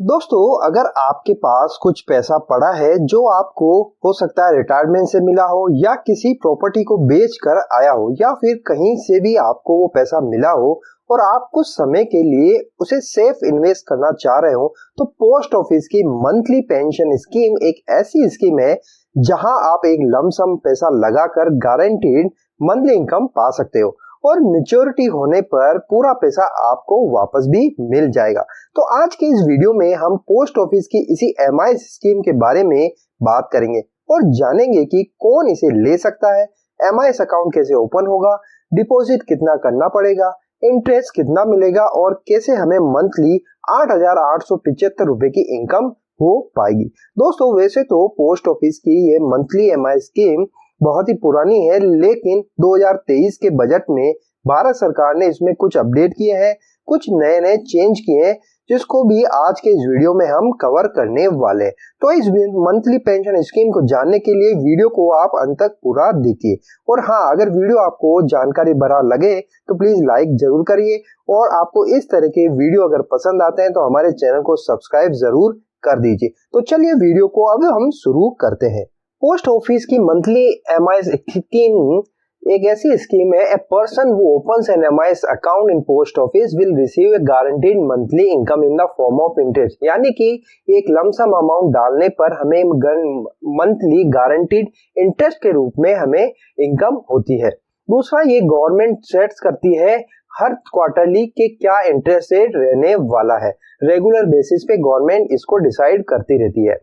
दोस्तों, अगर आपके पास कुछ पैसा पड़ा है जो आपको हो सकता है रिटायरमेंट से मिला हो या किसी प्रॉपर्टी को बेचकर आया हो या फिर कहीं से भी आपको वो पैसा मिला हो और आप कुछ समय के लिए उसे सेफ इन्वेस्ट करना चाह रहे हो, तो पोस्ट ऑफिस की मंथली पेंशन स्कीम एक ऐसी स्कीम है जहां आप एक लमसम पैसा लगाकर गारंटीड मंथली इनकम पा सकते हो और मैच्योरिटी होने पर पूरा पैसा आपको वापस भी मिल जाएगा। तो आज के इस वीडियो में हम पोस्ट ऑफिस की इसी एमआईएस स्कीम के बारे में बात करेंगे और जानेंगे कि कौन इसे ले सकता है, एमआईएस अकाउंट कैसे ओपन होगा, डिपॉजिट कितना करना पड़ेगा, इंटरेस्ट कितना मिलेगा और कैसे हमें मंथली 8,875 रुपए की इनकम हो पाएगी। दोस्तों, वैसे तो पोस्ट ऑफिस की ये मंथली एमआईएस स्कीम बहुत ही पुरानी है, लेकिन 2023 के बजट में भारत सरकार ने इसमें कुछ अपडेट किए हैं, कुछ नए नए चेंज किए हैं, जिसको भी आज के इस वीडियो में हम कवर करने वाले हैं। तो इस मंथली पेंशन स्कीम को जानने के लिए वीडियो को आप अंत तक पूरा देखिए। और हाँ, अगर वीडियो आपको जानकारी भरा लगे तो प्लीज लाइक जरूर करिए और आपको इस तरह के वीडियो अगर पसंद आते हैं तो हमारे चैनल को सब्सक्राइब जरूर कर दीजिए। तो चलिए वीडियो को अब हम शुरू करते हैं। पोस्ट ऑफिस की मंथली एमआईएस स्कीम एक ऐसी स्कीम है, a person who opens an MIS account in post office will receive a guaranteed monthly income in the form of interest, यानी कि एक लमसम अमाउंट डालने पर हमें मंथली गारंटीड इंटरेस्ट के रूप में हमें इनकम होती है। दूसरा, ये गवर्नमेंट सेट्स करती है हर क्वार्टरली के क्या इंटरेस्ट रेट रहने वाला है। रेगुलर बेसिस पे गवर्नमेंट इसको डिसाइड करती रहती है।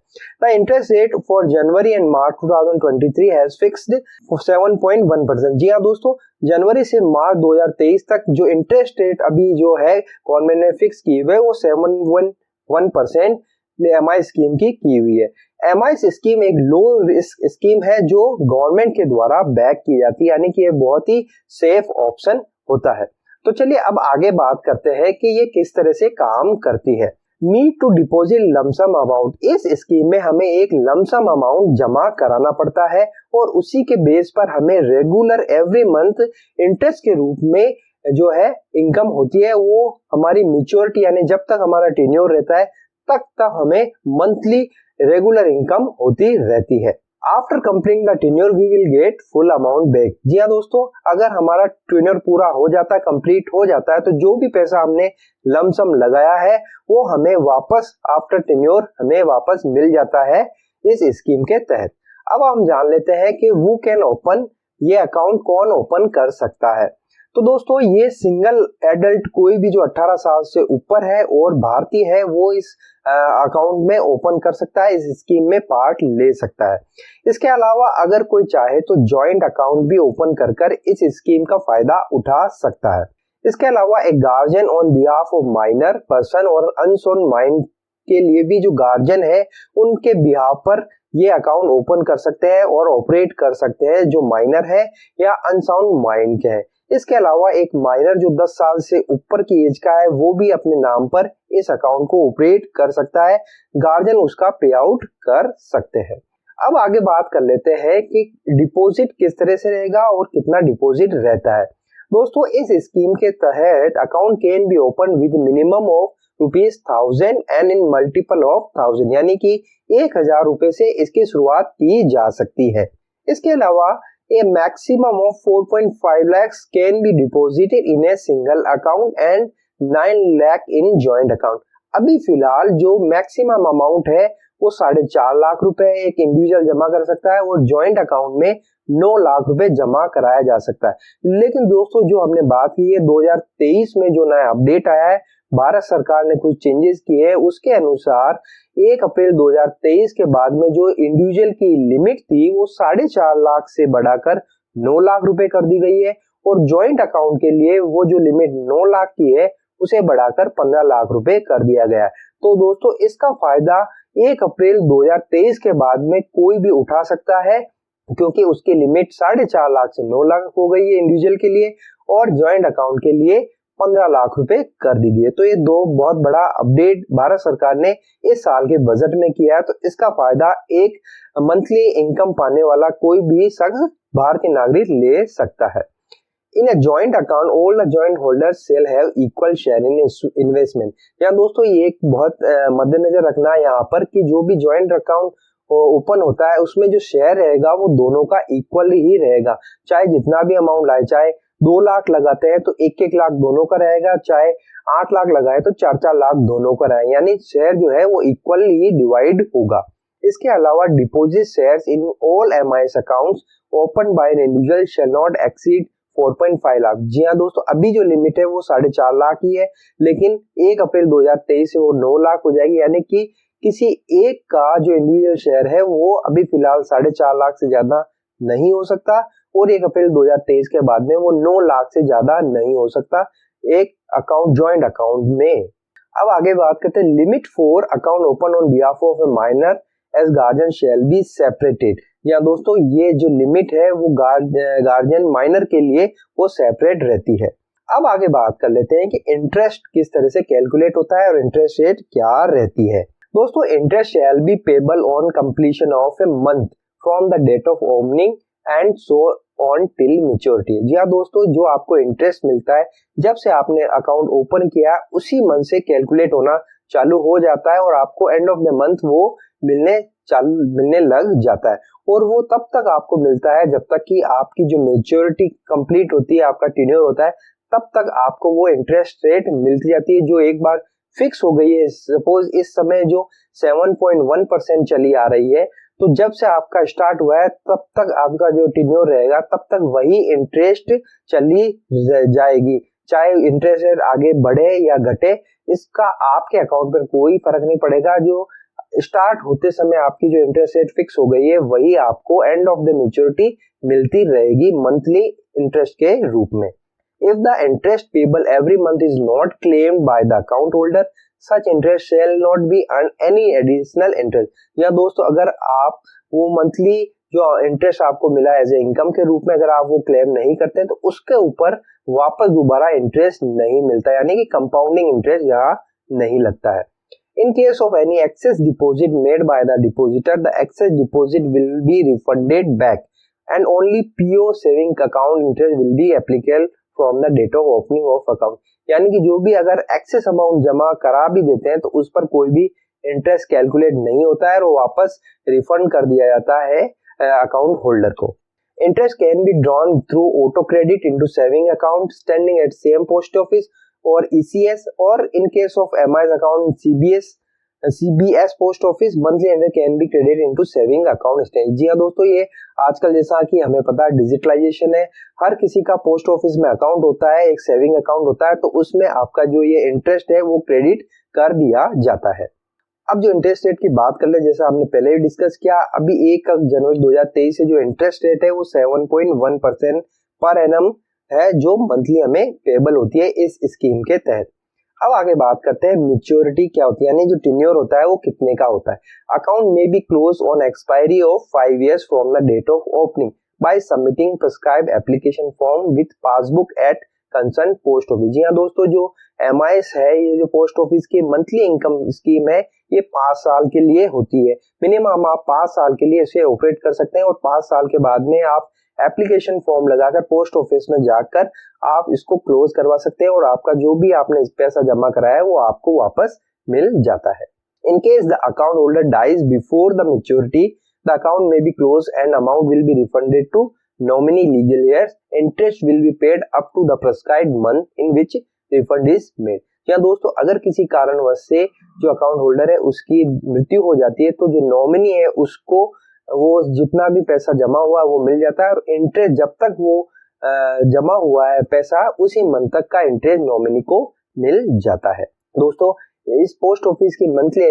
The interest rate for January and March 2023 has fixed 7.1%। जी हाँ दोस्तों, जनवरी से मार्च 2023 तक जो इंटरेस्ट रेट अभी जो है गवर्नमेंट ने फिक्स की हुई है वो 7.1% एमआई स्कीम की हुई है। एमआईएस स्कीम एक लो रिस्क स्कीम है जो गवर्नमेंट के द्वारा बैक की जाती है, यानी कि ये बहुत ही सेफ ऑप्शन होता है। तो चलिए अब आगे बात करते हैं कि ये किस तरह से काम करती है। Need to deposit lump sum amount, इस स्कीम में हमें एक लमसम अमाउंट जमा कराना पड़ता है और उसी के बेस पर हमें रेगुलर एवरी मंथ इंटरेस्ट के रूप में जो है इनकम होती है। वो हमारी मैच्योरिटी यानी जब तक हमारा टेन्योर रहता है तक हमें मंथली रेगुलर इनकम होती रहती है। After completing the tenure we will get full amount back. जी हाँ दोस्तों, अगर हमारा टेन्योर पूरा हो जाता है, कंप्लीट हो जाता है, तो जो भी पैसा हमने लमसम लगाया है वो हमें वापस आफ्टर टेन्योर हमें वापस मिल जाता है इस स्कीम के तहत। अब हम जान लेते हैं कि हु कैन ओपन, ये अकाउंट कौन ओपन कर सकता है। तो दोस्तों, ये सिंगल एडल्ट कोई भी जो 18 साल से ऊपर है और भारतीय है वो इस अकाउंट में ओपन कर सकता है, इस स्कीम में पार्ट ले सकता है। इसके अलावा अगर कोई चाहे तो जॉइंट अकाउंट भी ओपन कर इस स्कीम का फायदा उठा सकता है। इसके अलावा एक guardian on behalf of minor person और अनसोन माइंड के लिए भी जो गार्जियन है उनके बिहाफ पर ये अकाउंट ओपन कर सकते हैं और ऑपरेट कर सकते हैं जो माइनर है या अनसाउंड माइंड के हैं। इसके अलावा एक माइनर जो 10 साल से ऊपर की एज का है वो भी अपने नाम पर इस अकाउंट को ऑपरेट कर सकता है, गार्जियन उसका पे आउट कर सकते हैं। अब आगे बात कर लेते हैं कि डिपॉजिट किस तरह से रहेगा और कितना डिपॉजिट रहता है। दोस्तों, इस स्कीम के तहत account can be open with minimum of ₹1000 and in multiple of 1000, यानी कि 1000 रुपए से इसकी शुरुआत की जा सकती है। इसके अलावा a maximum of 4.5 lakhs can be deposited in a single account and 9 lakh in joint account। अभी फिलहाल जो मैक्सिमम अमाउंट है वो 4.5 लाख रुपए एक इंडिविजुअल जमा कर सकता है और जॉइंट अकाउंट में 9 लाख रुपए जमा कराया जा सकता है। लेकिन दोस्तों, जो हमने बात की है 2023 में जो नया अपडेट आया है, भारत सरकार ने कुछ चेंजेस किए हैं, उसके अनुसार 1 अप्रैल 2023 के बाद में जो इंडिविजुअल की लिमिट थी वो 4.5 लाख से बढ़ाकर 9 लाख रुपए कर दी गई है और जॉइंट अकाउंट के लिए वो जो लिमिट 9 लाख की है उसे बढ़ाकर 15 लाख रुपए कर दिया गया है। तो दोस्तों, इसका फायदा 1 अप्रैल 2023 के बाद में कोई भी उठा सकता है क्योंकि उसकी लिमिट 4.5 लाख से 9 लाख हो गई है इंडिविजुअल के लिए और जॉइंट अकाउंट के लिए 15 लाख रुपए कर दी गई है। तो ये दो बहुत बड़ा अपडेट भारत सरकार ने इस साल के बजट में किया है। तो इसका फायदा एक मंथली इनकम पाने वाला कोई भी शख्स भारतीय नागरिक ले सकता है। In a joint account all the joint holders shall have equal share in investment. यहाँ दोस्तों ये एक बहुत मद्देनजर रखना है यहाँ पर कि जो भी जॉइंट अकाउंट ओपन होता है उसमें जो शेयर रहेगा वो दोनों का इक्वल ही रहेगा। चाहे जितना भी अमाउंट लाए, चाहे 2 लाख लगाते हैं तो 1-1 लाख दोनों का रहेगा, चाहे 8 लाख लगाए तो 4-4 लाख दोनों का रहेगा, यानी शेयर जो है वो इक्वल ही डिवाइड होगा। इसके अलावा deposit shares in all MIS accounts open by an individual shall not exceed 4.5 lakh. जी हाँ दोस्तों, अभी जो लिमिट है वो 4.5 लाख ही है, लेकिन 1 अप्रैल 2023 से वो 9 लाख हो जाएगी, यानी कि किसी एक का जो इंडिविजुअल शेयर है वो अभी फिलहाल 4.5 लाख से ज्यादा नहीं हो सकता और 1 अप्रैल 2023 के बाद में वो 9 लाख से ज्यादा नहीं हो सकता एक अकाउंट जॉइंट अकाउंट में। अब आगे बात करते हैं limit for account open on behalf of a minor as guardian shall be separated. या दोस्तों ये जो लिमिट है वो गार्जियन माइनर के लिए वो सेपरेट रहती है। अब आगे बात कर लेते हैं कि इंटरेस्ट किस तरह से कैलकुलेट होता है और इंटरेस्ट रेट क्या रहती है। दोस्तों interest shall be payable on completion of a month from the date of opening and so on till maturity. जी हाँ दोस्तों, जो आपको इंटरेस्ट मिलता है जब से आपने अकाउंट ओपन किया उसी मंथ से कैलकुलेट होना चालू हो जाता है और आपको एंड ऑफ द मंथ वो मिलने लग जाता है और वो तब तक आपको मिलता है जब तक कि आपकी जो मैच्योरिटी कंप्लीट होती है, आपका टेन्योर होता है, तब तक आपको वो इंटरेस्ट रेट मिलती जाती है जो एक बार फिक्स हो गई है। सपोज इस समय जो 7.1% चली आ रही है, तो जब से आपका स्टार्ट हुआ है तब तक आपका जो टेन्योर रहेगा तब तक वही इंटरेस्ट चली जाएगी, चाहे इंटरेस्ट रेट आगे बढ़े या घटे, इसका आपके अकाउंट पर कोई फर्क नहीं पड़ेगा। जो स्टार्ट होते समय आपकी जो इंटरेस्ट रेट फिक्स हो गई है वही आपको एंड ऑफ द मैच्योरिटी मिलती रहेगी मंथली इंटरेस्ट के रूप में। If the interest payable every month is not claimed by the account holder, such interest shall not be earned any additional interest। या दोस्तों अगर आप वो मंथली जो इंटरेस्ट आपको मिला एज ए इनकम के रूप में अगर आप वो क्लेम नहीं करते तो उसके ऊपर वापस दोबारा इंटरेस्ट नहीं मिलता, यानी कि कंपाउंडिंग इंटरेस्ट यहाँ नहीं लगता है। In case of any excess deposit made by the depositor, the excess deposit will be refunded back and only PO saving account interest will be applicable from the date of opening of account। यानी कि जो भी अगर excess amount जमा करा भी देते हैं तो उस पर कोई भी इंटरेस्ट कैलकुलेट नहीं होता है और वापस रिफंड कर दिया जाता है अकाउंट होल्डर को। Interest can be drawn through auto credit into saving account standing at same post office और ECS और in case of MIS account CBS post office monthly interest can be credit into saving account stage. जी हाँ दोस्तों, ये आजकल जैसा कि हमें पता है डिजिटलाइजेशन है, हर किसी का पोस्ट ऑफिस में अकाउंट होता है, एक सेविंग अकाउंट होता है, तो उसमें आपका जो ये इंटरेस्ट है वो क्रेडिट कर दिया जाता है। अब जो इंटरेस्ट रेट की बात कर ले, जैसा हमने पहले ही डिस्कस किया, अभी 1 जनवरी 2023 से जो इंटरेस्ट रेट है वो 7.1% पर एनम है जो मंथली हमें पेबल होती है इस स्कीम के तहत। अब आगे बात करते हैं मैच्योरिटी क्या होती है, यानी जो टेन्योर होता है वो कितने का होता है। Account may be close on expiry of 5 years from the date of opening by submitting prescribed application form with passbook at concern post office. जी हाँ दोस्तों, जो MIS है, ये जो पोस्ट ऑफिस की मंथली इनकम स्कीम है, ये 5 साल के लिए होती है। मिनिमम आप 5 साल के लिए इसे ऑपरेट कर सकते हैं और 5 साल के बाद में आप एप्लीकेशन फॉर्म लगाकर पोस्ट ऑफिस में जाकर आप इसको क्लोज करवा सकते हैं और आपका जो भी आपने पैसा जमा कराया है वो आपको वापस मिल जाता है। In case the account holder dies before the maturity, the account may be close and amount will be refunded to nominee legal heirs. Interest will be paid up to the prescribed month in which refund is made. या दोस्तों अगर किसी कारणवश से जो account holder है उसकी मृत्यु हो जाती है तो जो नॉमिनी है उसको वो जितना भी पैसा जमा हुआ है वो मिल जाता है और इंटरेस्ट जब तक वो जमा हुआ है पैसा उसी मंथ तक का इंटरेस्ट नॉमिनी को मिल जाता है। दोस्तों इस पोस्ट ऑफिस की मंथली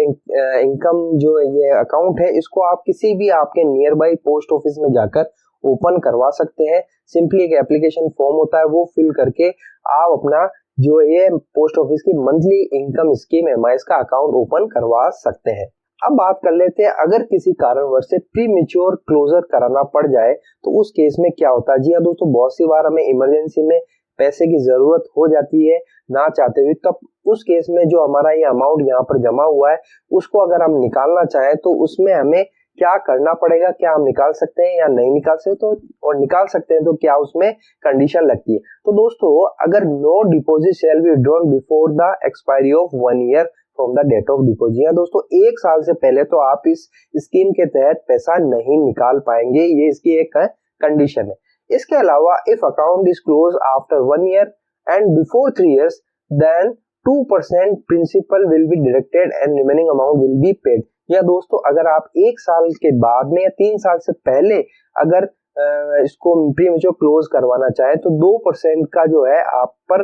इनकम जो ये अकाउंट है इसको आप किसी भी आपके नियर बाई पोस्ट ऑफिस में जाकर ओपन करवा सकते हैं। सिंपली एक एप्लीकेशन फॉर्म होता है वो फिल करके आप अपना जो ये पोस्ट ऑफिस की मंथली इनकम स्कीम MIS का अकाउंट ओपन करवा सकते हैं। अब बात कर लेते हैं अगर किसी कारणवश से प्री मैच्योर क्लोजर कराना पड़ जाए तो उस केस में क्या होता है। जी हाँ दोस्तों, बहुत सी बार हमें इमरजेंसी में पैसे की जरूरत हो जाती है ना चाहते हुए, तब उस केस में जो हमारा ये अमाउंट यहाँ पर जमा हुआ है उसको अगर हम निकालना चाहें तो उसमें हमें क्या करना पड़ेगा, क्या हम निकाल सकते हैं या नहीं निकाल सकते, तो और निकाल सकते हैं तो क्या उसमें कंडीशन लगती है। तो दोस्तों अगर no deposit shall be withdrawn before the expiry of 1 year from the date of deposit, या दोस्तों 1 साल से पहले तो आप इस स्कीम के तहत पैसा नहीं निकाल पाएंगे, ये इसकी एक कंडीशन है। इसके अलावा if account is close after 1 year and before 3 years then 2% principal will be deducted and remaining amount will be paid. या दोस्तों अगर आप 1 साल के बाद में या 3 साल से पहले अगर इसको प्रीमेच्योर क्लोज करवाना चाहे तो 2% का जो है आप पर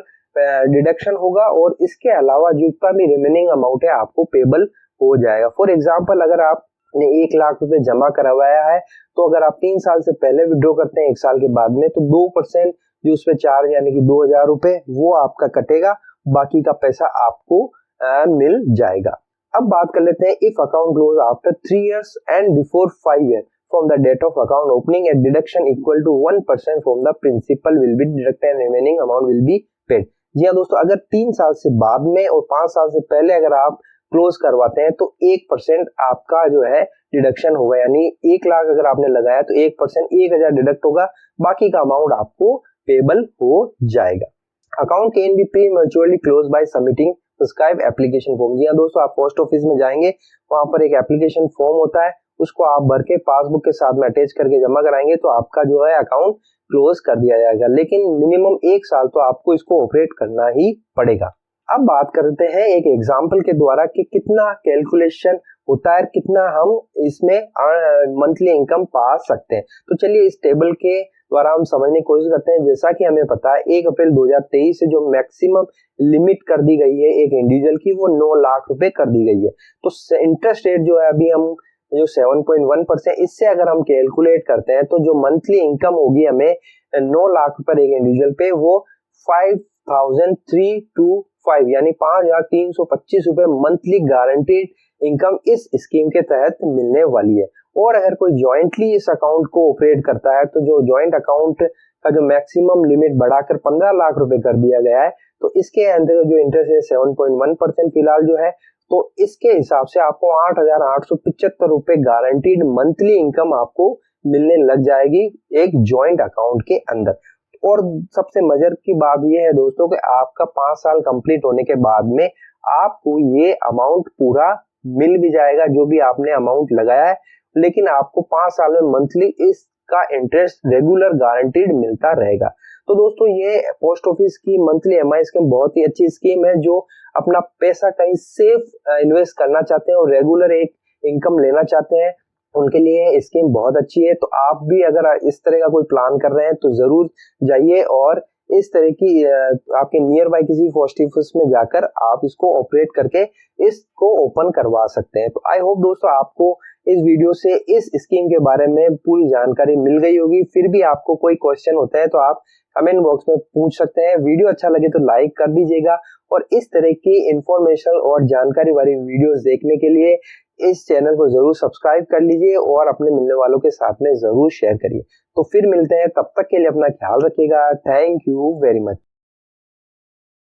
डिडक्शन होगा और इसके अलावा जितना भी रिमेनिंग अमाउंट है आपको पेबल हो जाएगा। फॉर एग्जाम्पल अगर आपने 1 लाख रुपए जमा करवाया है तो अगर आप 3 साल से पहले विड्रॉ करते हैं 1 साल के बाद में तो 2% जो उसपे चार्ज यानी कि 2,000 रुपए वो आपका कटेगा, बाकी का पैसा आपको मिल जाएगा। अब बात कर लेते हैं if account close after 3 years and before 5 years from the date of account opening at deduction equal to 1% from the principal will be deducted and remaining amount will be paid. जी हाँ दोस्तों, अगर 3 साल से बाद में और 5 साल से पहले अगर आप क्लोज करवाते हैं तो 1% आपका जो है डिडक्शन होगा, यानी 1 लाख अगर आपने लगाया तो 1% 1,000 डिडक्ट होगा, बाकी का अमाउंट आपको पेबल हो जाएगा। Account can be prematurely close by submitting prescribe application form. जी हाँ दोस्तों, आप पोस्ट ऑफिस में जाएंगे, वहां पर एक एप्लीकेशन फॉर्म होता है, उसको आप भर के पासबुक के साथ में अटैच करके जमा कराएंगे तो आपका जो है अकाउंट क्लोज कर दिया जाएगा, लेकिन मिनिमम 1 साल तो आपको इसको ऑपरेट करना ही पड़ेगा। अब बात करते हैं एक एग्जाम्पल के द्वारा कि कितना कैलकुलेशन होता है, कितना हम इसमें मंथली इनकम पा सकते हैं। तो चलिए इस टेबल के द्वारा हम समझने की कोशिश करते हैं। जैसा कि हमें पता है 1 अप्रैल 2023 से जो मैक्सिमम लिमिट कर दी गई है एक इंडिविजुअल की वो 9 लाख रुपए कर दी गई है। तो इंटरेस्ट रेट जो है अभी हम जो 7.1%, इससे अगर हम कैलकुलेट करते हैं तो जो मंथली इनकम होगी हमें 9 लाख रुपए एक इंडिविजुअल पे वो 5,325 यानी 5,325 रुपए मंथली गारंटीड इनकम इस स्कीम के तहत मिलने वाली है। और अगर कोई जॉइंटली इस अकाउंट को ऑपरेट करता है तो जो जॉइंट अकाउंट का जो मैक्सिमम लिमिट बढ़ाकर 15 लाख रुपए कर दिया गया है, तो इसके अंदर जो इंटरेस्ट है 7.1% फिलहाल जो है, तो इसके हिसाब से आपको 8,875 रुपए गारंटीड मंथली इनकम आपको मिलने लग जाएगी एक जॉइंट अकाउंट के अंदर। और सबसे मजे की बात यह है दोस्तों कि आपका 5 साल कंप्लीट होने के बाद में आपको ये अमाउंट पूरा मिल भी जाएगा जो भी आपने अमाउंट लगाया है, लेकिन आपको 5 साल में मंथली इसका इंटरेस्ट रेगुलर गारंटीड मिलता रहेगा। तो दोस्तों ये पोस्ट ऑफिस की मंथली EMI स्कीम बहुत ही अच्छी स्कीम है। जो अपना पैसा कहीं सेफ इन्वेस्ट करना चाहते हैं और रेगुलर एक इनकम लेना चाहते हैं उनके लिए स्कीम बहुत अच्छी है। तो आप भी अगर इस तरह का कोई प्लान कर रहे हैं तो जरूर जाइए और इस तरह की आपके नियर बाय किसी पोस्ट ऑफिस में जाकर आप इसको ऑपरेट करके इसको ओपन करवा सकते हैं। तो आई होप दोस्तों आपको इस वीडियो से इस स्कीम के बारे में पूरी जानकारी मिल गई होगी। फिर भी आपको कोई क्वेश्चन होता है तो आप कमेंट बॉक्स में पूछ सकते हैं। वीडियो अच्छा लगे तो लाइक कर दीजिएगा और इस तरह की इंफॉर्मेशन और जानकारी वाली वीडियोस देखने के लिए इस चैनल को जरूर सब्सक्राइब कर लीजिए और अपने मिलने वालों के साथ में जरूर शेयर करिए। तो फिर मिलते हैं, तब तक के लिए अपना ख्याल रखिएगा। Thank you very much.